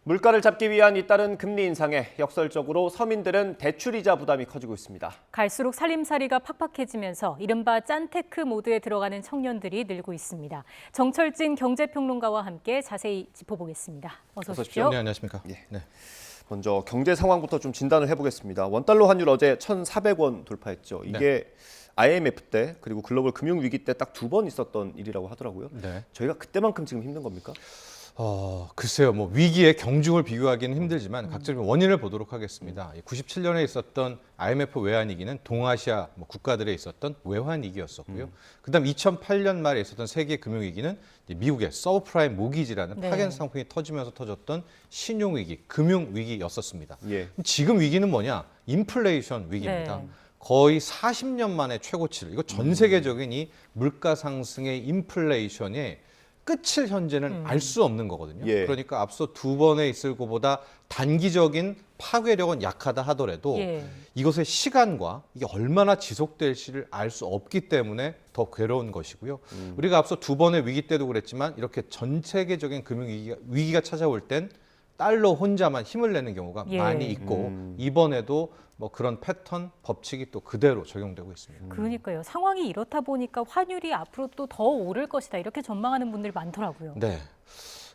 물가를 잡기 위한 잇따른 금리 인상에 역설적으로 서민들은 대출이자 부담이 커지고 있습니다. 갈수록 살림살이가 팍팍해지면서 이른바 짠테크 모드에 들어가는 청년들이 늘고 있습니다. 정철진 경제평론가와 함께 자세히 짚어보겠습니다. 어서 오십시오. 네, 안녕하십니까. 네. 먼저 경제 상황부터 좀 진단을 해보겠습니다. 원달러 환율 어제 1,400원 돌파했죠. 이게 IMF 때 그리고 글로벌 금융 위기 때 딱 2번 있었던 일이라고 하더라고요. 네. 저희가 그때만큼 지금 힘든 겁니까? 글쎄요. 뭐 위기의 경중을 비교하기는 힘들지만 각종 원인을 보도록 하겠습니다. 97년에 있었던 IMF 외환위기는 동아시아 국가들에 있었던 외환위기였었고요. 그다음 2008년 말에 있었던 세계 금융위기는 미국의 서브프라임 모기지라는 파견 상품이 터지면서 터졌던 신용위기, 금융위기였었습니다. 예. 지금 위기는 뭐냐? 인플레이션 위기입니다. 네. 거의 40년 만에 최고치를, 이거 전 세계적인 이 물가 상승의 인플레이션의 끝을 현재는 알 수 없는 거거든요. 예. 그러니까 앞서 두 번에 있을 것보다 단기적인 파괴력은 약하다 하더라도 이것의 시간과 이게 얼마나 지속될지를 알 수 없기 때문에 더 괴로운 것이고요. 우리가 앞서 두 번의 위기 때도 그랬지만 이렇게 전 세계적인 위기가 찾아올 땐 달러 혼자만 힘을 내는 경우가 많이 있고 이번에도 뭐 그런 패턴, 법칙이 또 그대로 적용되고 있습니다. 그러니까요. 상황이 이렇다 보니까 환율이 앞으로 또 더 오를 것이다. 이렇게 전망하는 분들이 많더라고요. 네.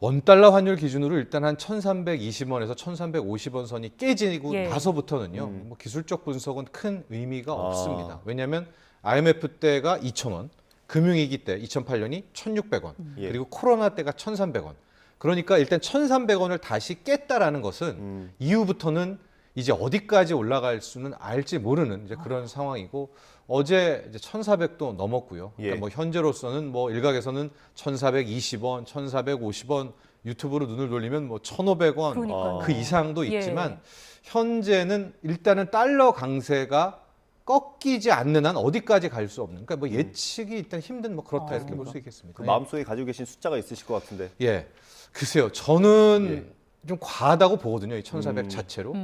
원달러 환율 기준으로 일단 한 1,320원에서 1,350원 선이 깨지고 나서부터는요. 뭐 기술적 분석은 큰 의미가 없습니다. 왜냐하면 IMF 때가 2,000원, 금융위기 때 2008년이 1,600원, 그리고 코로나 때가 1,300원. 그러니까 일단 1,300원을 다시 깼다라는 것은 이후부터는 이제 어디까지 올라갈 수는 알지 모르는 이제 그런 상황이고 어제 이제 1,400도 넘었고요. 그러니까 뭐 현재로서는 뭐 일각에서는 1,420원, 1,450원 유튜브로 눈을 돌리면 뭐 1,500원 그 이상도 있지만 현재는 일단은 달러 강세가 꺾이지 않는 한 어디까지 갈 수 없는. 그러니까 뭐 예측이 일단 힘든 뭐 그렇다 이렇게 볼 수 있겠습니다. 그 마음속에 가지고 계신 숫자가 있으실 것 같은데. 예, 글쎄요. 저는 좀 과하다고 보거든요. 이 1,400 자체로.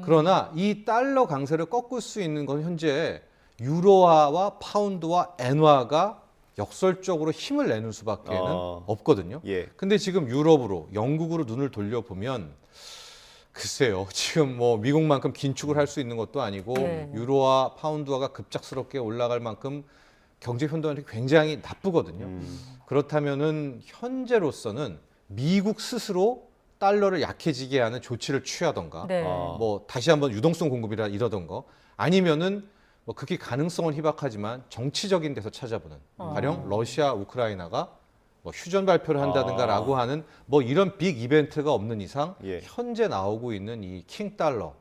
그러나 이 달러 강세를 꺾을 수 있는 건 현재 유로화와 파운드와 엔화가 역설적으로 힘을 내는 수밖에는 없거든요. 근데 지금 유럽으로, 영국으로 눈을 돌려보면 글쎄요. 지금 뭐 미국만큼 긴축을 할 수 있는 것도 아니고 유로화, 파운드화가 급작스럽게 올라갈 만큼 경제 현안이 굉장히 나쁘거든요. 그렇다면은 현재로서는 미국 스스로 달러를 약해지게 하는 조치를 취하던가, 뭐 다시 한번 유동성 공급이라 이러던 거, 아니면은 뭐 극히 가능성은 희박하지만 정치적인 데서 찾아보는, 가령 러시아, 우크라이나가 뭐 휴전 발표를 한다든가라고 하는 뭐 이런 빅 이벤트가 없는 이상 현재 나오고 있는 이 킹 달러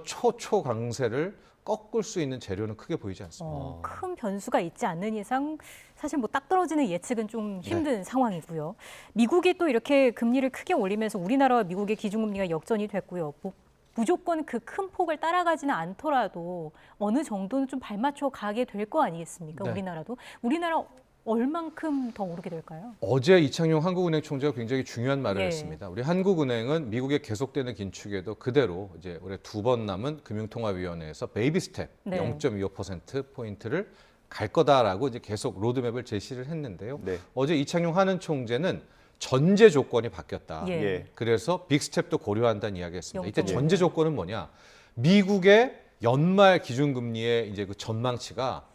초초 강세를 꺾을 수 있는 재료는 크게 보이지 않습니다. 큰 변수가 있지 않는 이상 사실 뭐 딱 떨어지는 예측은 좀 힘든 상황이고요. 미국이 또 이렇게 금리를 크게 올리면서 우리나라와 미국의 기준금리가 역전이 됐고요. 뭐 무조건 그 큰 폭을 따라가지는 않더라도 어느 정도는 좀 발맞춰 가게 될 거 아니겠습니까? 우리나라도. 우리나라 얼만큼 더 오르게 될까요? 어제 이창용 한국은행 총재가 굉장히 중요한 말을 했습니다. 우리 한국은행은 미국의 계속되는 긴축에도 그대로 이제 올해 2번 남은 금융통화위원회에서 베이비 스텝 0.25%포인트를 갈 거다라고 이제 계속 로드맵을 제시를 했는데요. 어제 이창용 한은 총재는 전제 조건이 바뀌었다. 그래서 빅 스텝도 고려한다는 이야기했습니다. 이때 전제 조건은 뭐냐? 미국의 연말 기준금리의 이제 그 전망치가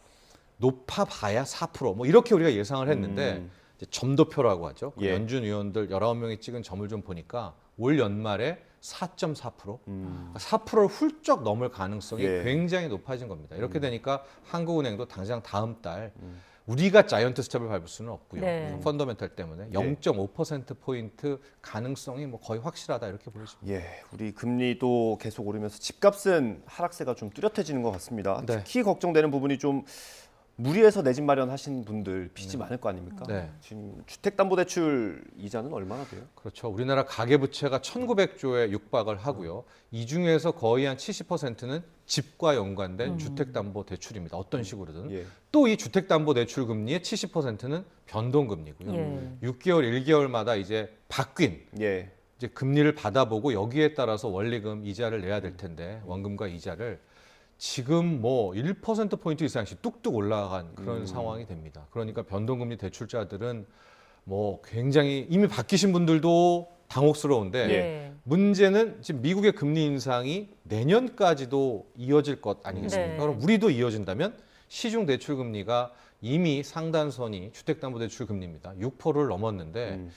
높아봐야 4%뭐 이렇게 우리가 예상을 했는데 이제 점도표라고 하죠. 연준 위원들 19명이 찍은 점을 좀 보니까 올 연말에 4.4%, 4%를 훌쩍 넘을 가능성이 굉장히 높아진 겁니다. 이렇게 되니까 한국은행도 당장 다음 달 우리가 자이언트 스텝을 밟을 수는 없고요. 펀더멘털 때문에 0.5%포인트 가능성이 뭐 거의 확실하다 이렇게 보여집니다. 우리 금리도 계속 오르면서 집값은 하락세가 좀 뚜렷해지는 것 같습니다. 특히 걱정되는 부분이 좀 무리해서 내 집 마련하신 분들 빚이 많을 거 아닙니까? 지금 주택담보대출 이자는 얼마나 돼요? 그렇죠. 우리나라 가계부채가 1,900조에 육박을 하고요. 이 중에서 거의 한 70%는 집과 연관된 주택담보대출입니다. 어떤 식으로든. 또 이 주택담보대출 금리의 70%는 변동금리고요. 6개월, 1개월마다 이제 바뀐 이제 금리를 받아보고 여기에 따라서 원리금 이자를 내야 될 텐데 원금과 이자를 지금 뭐 1%포인트 이상씩 뚝뚝 올라간 그런 상황이 됩니다. 그러니까 변동금리 대출자들은 뭐 굉장히 이미 바뀌신 분들도 당혹스러운데 예. 문제는 지금 미국의 금리 인상이 내년까지도 이어질 것 아니겠습니까? 네. 그럼 우리도 이어진다면 시중 대출 금리가 이미 상단선이 주택담보대출 금리입니다. 6%를 넘었는데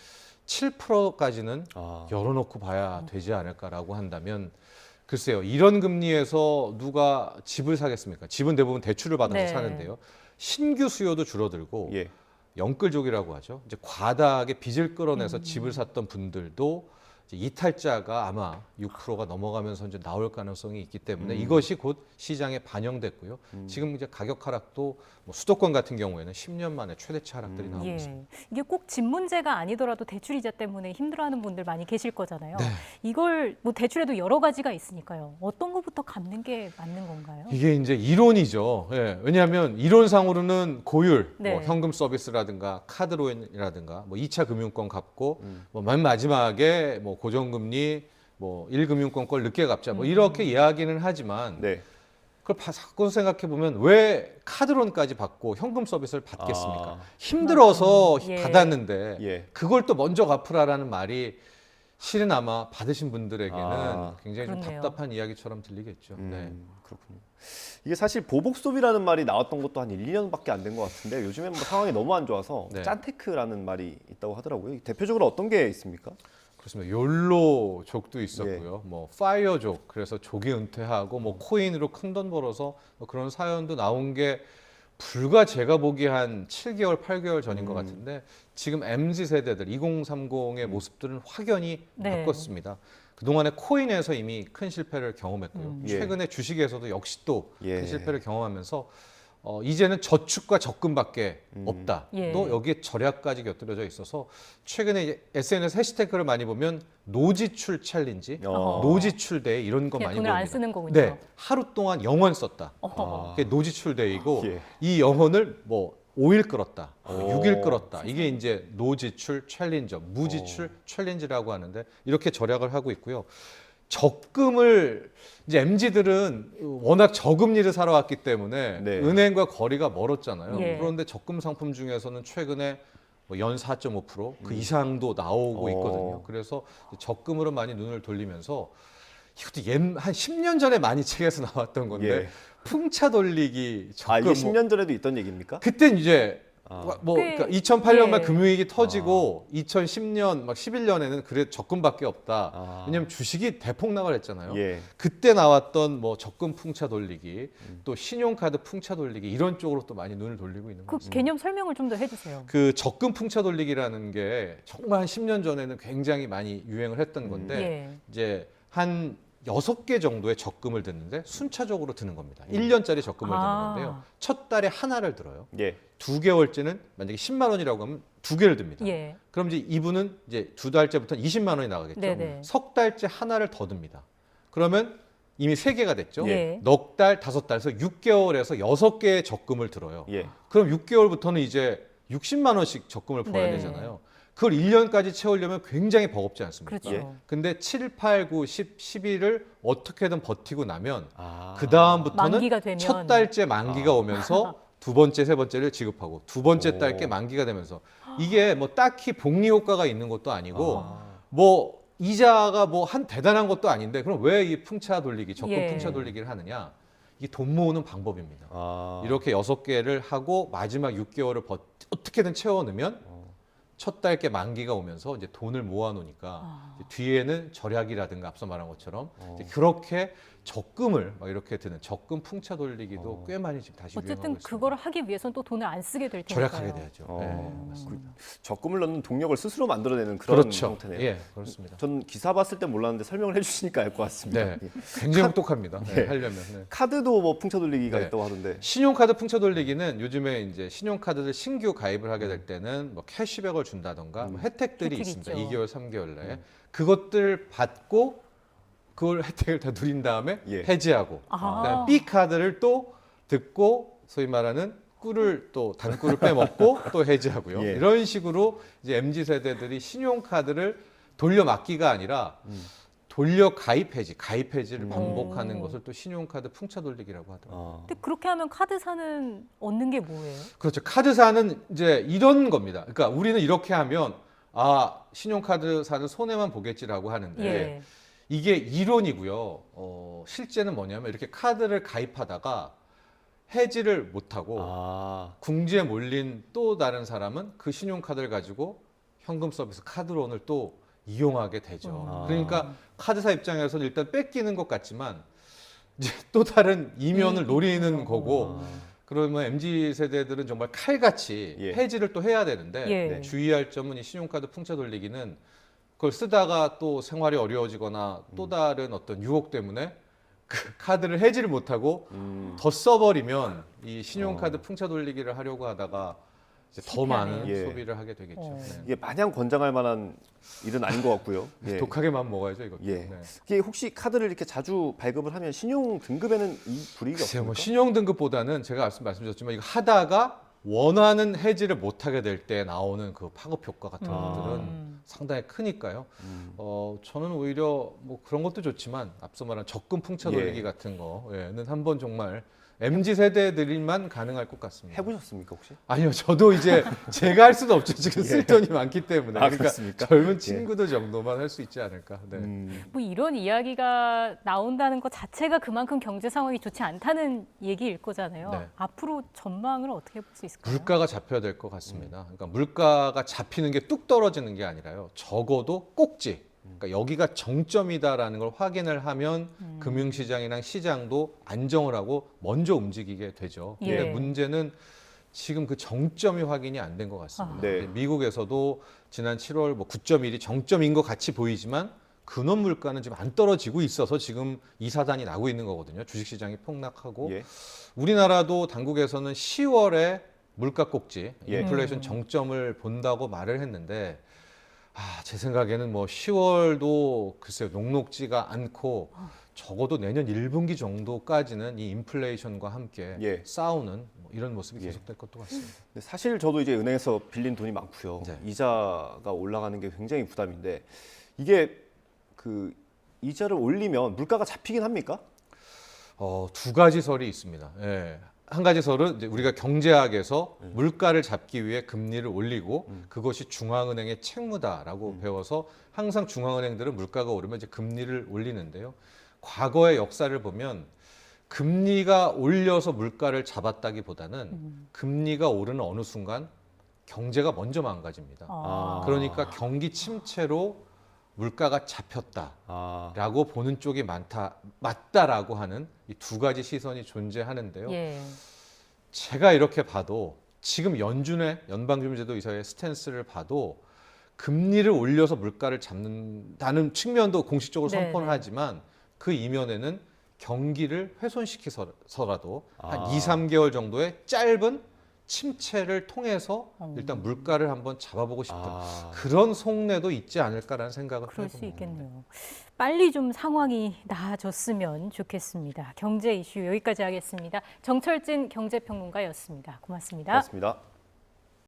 7%까지는 열어놓고 봐야 되지 않을까라고 한다면 글쎄요. 이런 금리에서 누가 집을 사겠습니까? 집은 대부분 대출을 받아서 네. 사는데요. 신규 수요도 줄어들고 예. 영끌족이라고 하죠. 이제 과다하게 빚을 끌어내서 집을 샀던 분들도 이제 이탈자가 아마 6%가 넘어가면서 이제 나올 가능성이 있기 때문에 이것이 곧 시장에 반영됐고요. 지금 이제 가격 하락도 뭐 수도권 같은 경우에는 10년 만에 최대치 하락들이 나오고 예. 있습니다. 이게 꼭 집 문제가 아니더라도 대출이자 때문에 힘들어하는 분들 많이 계실 거잖아요. 네. 이걸 뭐 대출에도 여러 가지가 있으니까요. 어떤 것부터 갚는 게 맞는 건가요? 이게 이제 이론이죠. 예, 왜냐하면 이론상으로는 고율, 네. 뭐 현금 서비스라든가 카드로인이라든가 뭐 2차 금융권 갚고 뭐 맨 마지막에 뭐 고정금리 뭐 1금융권 걸 늦게 갚자 뭐 이렇게 이야기는 하지만 네. 그걸 바꿔서 생각해 보면 왜 카드론까지 받고 현금 서비스를 받겠습니까? 힘들어서 예. 받았는데 예. 그걸 또 먼저 갚으라라는 말이 실은 아마 받으신 분들에게는 굉장히 좀 그렇네요. 답답한 이야기처럼 들리겠죠. 네. 그렇군요. 이게 사실 보복 소비라는 말이 나왔던 것도 한 1, 2년밖에 안 된 것 같은데 요즘에 뭐 상황이 너무 안 좋아서 네. 짠테크라는 말이 있다고 하더라고요. 대표적으로 어떤 게 있습니까? 그렇습니다. 욜로족도 있었고요. 뭐 파이어족, 그래서 조기 은퇴하고 뭐 코인으로 큰 돈 벌어서 뭐 그런 사연도 나온 게 불과 제가 보기 한 7개월, 8개월 전인 것 같은데 지금 MZ 세대들 2030의 모습들은 확연히 네. 바꿨습니다. 그동안에 코인에서 이미 큰 실패를 경험했고요. 예. 최근에 주식에서도 역시 또 큰 예. 실패를 경험하면서 이제는 저축과 적금밖에 없다. 예. 또 여기에 절약까지 곁들여져 있어서 최근에 이제 SNS 해시태그를 많이 보면 노지출 챌린지, 노지출 데이 이런 거 그냥 많이 돈을 보입니다. 안 쓰는 거군요. 네, 하루 동안 영원 썼다. 어허. 그게 노지출 데이고 예. 이 영혼을 뭐 5일 끌었다, 6일 끌었다. 이게 이제 노지출 챌린저, 무지출 챌린지라고 하는데 이렇게 절약을 하고 있고요. 적금을 이제 MZ들은 워낙 저금리를 살아왔기 때문에 네. 은행과 거리가 멀었잖아요. 예. 그런데 적금 상품 중에서는 최근에 뭐 연 4.5%, 그 이상도 나오고 있거든요. 그래서 적금으로 많이 눈을 돌리면서 이것도 한 10년 전에 많이 책에서 나왔던 건데 예. 풍차 돌리기 적금 이게 10년 전에도 있던 얘기입니까? 그땐 이제 뭐 꽤- 그러니까 2008년만 예. 금융위기 터지고 2010년 막 11년에는 그래 적금밖에 없다. 왜냐면 주식이 대폭락을 했잖아요. 예. 그때 나왔던 뭐 적금 풍차 돌리기, 또 신용카드 풍차 돌리기 이런 쪽으로 또 많이 눈을 돌리고 있는 그 거죠. 개념 설명을 좀 더 해주세요. 그 적금 풍차 돌리기라는 게 정말 한 10년 전에는 굉장히 많이 유행을 했던 건데 예. 이제 한 6개 정도의 적금을 듣는데 순차적으로 드는 겁니다. 1년짜리 적금을 드는 건데요. 첫 달에 하나를 들어요. 예. 2개월째는 만약에 10만 원이라고 하면 2개를 듭니다. 예. 그럼 이제 이분은 이제 2달째부터 20만 원이 나가겠죠. 네네. 석 달째 하나를 더 듭니다. 그러면 이미 3개가 됐죠. 예. 넉 달, 5달에서 6개월에서 6개의 적금을 들어요. 예. 그럼 6개월부터는 이제 60만 원씩 적금을 부어야 네. 되잖아요. 그걸 1년까지 채우려면 굉장히 버겁지 않습니까? 그렇죠. 예. 근데 7, 8, 9, 10, 11을 어떻게든 버티고 나면 아. 그 다음부터는 만기가 되면. 첫 달째 만기가 오면서 두 번째, 세 번째를 지급하고 두 번째 달께 만기가 되면서 이게 뭐 딱히 복리 효과가 있는 것도 아니고 뭐 이자가 뭐 한 대단한 것도 아닌데 그럼 왜 이 풍차 돌리기, 적금 예. 풍차 돌리기를 하느냐? 이게 돈 모으는 방법입니다. 아. 이렇게 6개를 하고 마지막 6개월을 어떻게든 채워 넣으면 첫 달께 만기가 오면서 이제 돈을 모아 놓으니까 이제 뒤에는 절약이라든가 앞서 말한 것처럼 이제 그렇게 적금을 막 이렇게 드는 적금 풍차 돌리기도 꽤 많이 지금 다시 유행하고 어쨌든 있습니다. 그거를 하기 위해서는 또 돈을 안 쓰게 될 테니까요. 절약하게 돼야죠. 네, 맞습니다. 적금을 넣는 동력을 스스로 만들어내는 그런 그렇죠. 형태네요. 예, 그렇습니다. 전 기사 봤을 때 몰랐는데 설명을 해주시니까 알 것 같습니다. 네, 예. 굉장히 똑똑합니다. 네, 네. 하려면. 네. 카드도 뭐 풍차 돌리기가 네. 있다고 하던데. 신용카드 풍차 돌리기는 요즘에 이제 신용카드를 신규 가입을 하게 될 때는 뭐 캐시백을 준다던가 뭐 혜택들이 혜택 있습니다. 있죠. 2개월, 3개월 내에. 그것들 받고 그걸 혜택을 다 누린 다음에 예. 해지하고 아하. 그다음에 B 카드를 또 듣고 소위 말하는 꿀을 또 단꿀을 빼먹고 또 해지하고요. 예. 이런 식으로 이제 MZ 세대들이 신용카드를 돌려 막기가 아니라 돌려 가입 해지, 가입 해지를 반복하는 것을 또 신용카드 풍차 돌리기라고 하더라고요. 근데 그렇게 하면 카드사는 얻는 게 뭐예요? 그렇죠. 카드사는 이제 이런 겁니다. 그러니까 우리는 이렇게 하면 아, 신용카드사는 손해만 보겠지라고 하는데 예. 이게 이론이고요. 실제는 뭐냐면 이렇게 카드를 가입하다가 해지를 못하고 궁지에 몰린 또 다른 사람은 그 신용카드를 가지고 현금 서비스 카드론을 또 이용하게 되죠. 그러니까 카드사 입장에서는 일단 뺏기는 것 같지만 이제 또 다른 이면을 노리는 거고 그러면 MZ 세대들은 정말 칼같이 예. 해지를 또 해야 되는데 예. 주의할 점은 이 신용카드 풍차 돌리기는 그걸 쓰다가 또 생활이 어려워지거나 또 다른 어떤 유혹 때문에 그 카드를 해지를 못하고 더 써버리면 이 신용카드 풍차 돌리기를 하려고 하다가 이제 더 많은 예. 소비를 하게 되겠죠. 네. 이게 마냥 권장할 만한 일은 아닌 것 같고요. 예. 독하게만 먹어야죠, 이것도. 예. 네. 이게 혹시 카드를 이렇게 자주 발급을 하면 신용 등급에는 이 불이익이 글쎄요, 없습니까? 뭐 신용 등급보다는 제가 말씀드렸지만 이거 하다가 원하는 해지를 못하게 될 때 나오는 그 파급 효과 같은 것들은 상당히 크니까요. 저는 오히려 뭐 그런 것도 좋지만 앞서 말한 적금 풍차 돌리기 예. 같은 거는 한번 정말 MZ 세대들만 가능할 것 같습니다. 해보셨습니까 혹시? 아니요, 저도 이제 제가 할 수도 없죠. 지금 쓸 돈이 많기 때문에. 아, 그러니까 그렇습니까? 젊은 친구들 정도만 할 수 있지 않을까. 네. 뭐 이런 이야기가 나온다는 것 자체가 그만큼 경제 상황이 좋지 않다는 얘기일 거잖아요. 네. 앞으로 전망을 어떻게 볼 수 있을까요? 물가가 잡혀야 될 것 같습니다. 그러니까 물가가 잡히는 게 뚝 떨어지는 게 아니라요. 적어도 꼭지. 그러니까 여기가 정점이다라는 걸 확인을 하면 금융시장이랑 시장도 안정을 하고 먼저 움직이게 되죠. 근데 예. 문제는 지금 그 정점이 확인이 안 된 것 같습니다. 네. 미국에서도 지난 7월 뭐 9.1이 정점인 것 같이 보이지만 근원 물가는 지금 안 떨어지고 있어서 지금 이 사단이 나고 있는 거거든요. 주식시장이 폭락하고 예. 우리나라도 당국에서는 10월에 물가 꼭지, 예. 인플레이션 정점을 본다고 말을 했는데 제 생각에는 뭐 10월도 글쎄요 녹록지가 않고 적어도 내년 1분기 정도까지는 이 인플레이션과 함께 예. 싸우는 뭐 이런 모습이 계속될 것도 같습니다. 근데 사실 저도 이제 은행에서 빌린 돈이 많고요. 네. 이자가 올라가는 게 굉장히 부담인데 이게 그 이자를 올리면 물가가 잡히긴 합니까? 두 가지 설이 있습니다. 예. 한 가지 설은 이제 우리가 경제학에서 물가를 잡기 위해 금리를 올리고 그것이 중앙은행의 책무다라고 배워서 항상 중앙은행들은 물가가 오르면 이제 금리를 올리는데요. 과거의 역사를 보면 금리가 올려서 물가를 잡았다기보다는 금리가 오르는 어느 순간 경제가 먼저 망가집니다. 그러니까 경기 침체로 물가가 잡혔다라고 보는 쪽이 맞다라고 하는 이 두 가지 시선이 존재하는데요. 예. 제가 이렇게 봐도 지금 연준의 연방준비제도 이사의 스탠스를 봐도 금리를 올려서 물가를 잡는다는 측면도 공식적으로 선포는 하지만 그 이면에는 경기를 훼손시키서라도 한 2, 3개월 정도의 짧은 침체를 통해서 일단 물가를 한번 잡아보고 싶은 그런 속내도 있지 않을까라는 생각을 그럴 수 해봅니다. 있겠네요. 빨리 좀 상황이 나아졌으면 좋겠습니다. 경제 이슈 여기까지 하겠습니다. 정철진 경제평론가였습니다. 고맙습니다. 그렇습니다.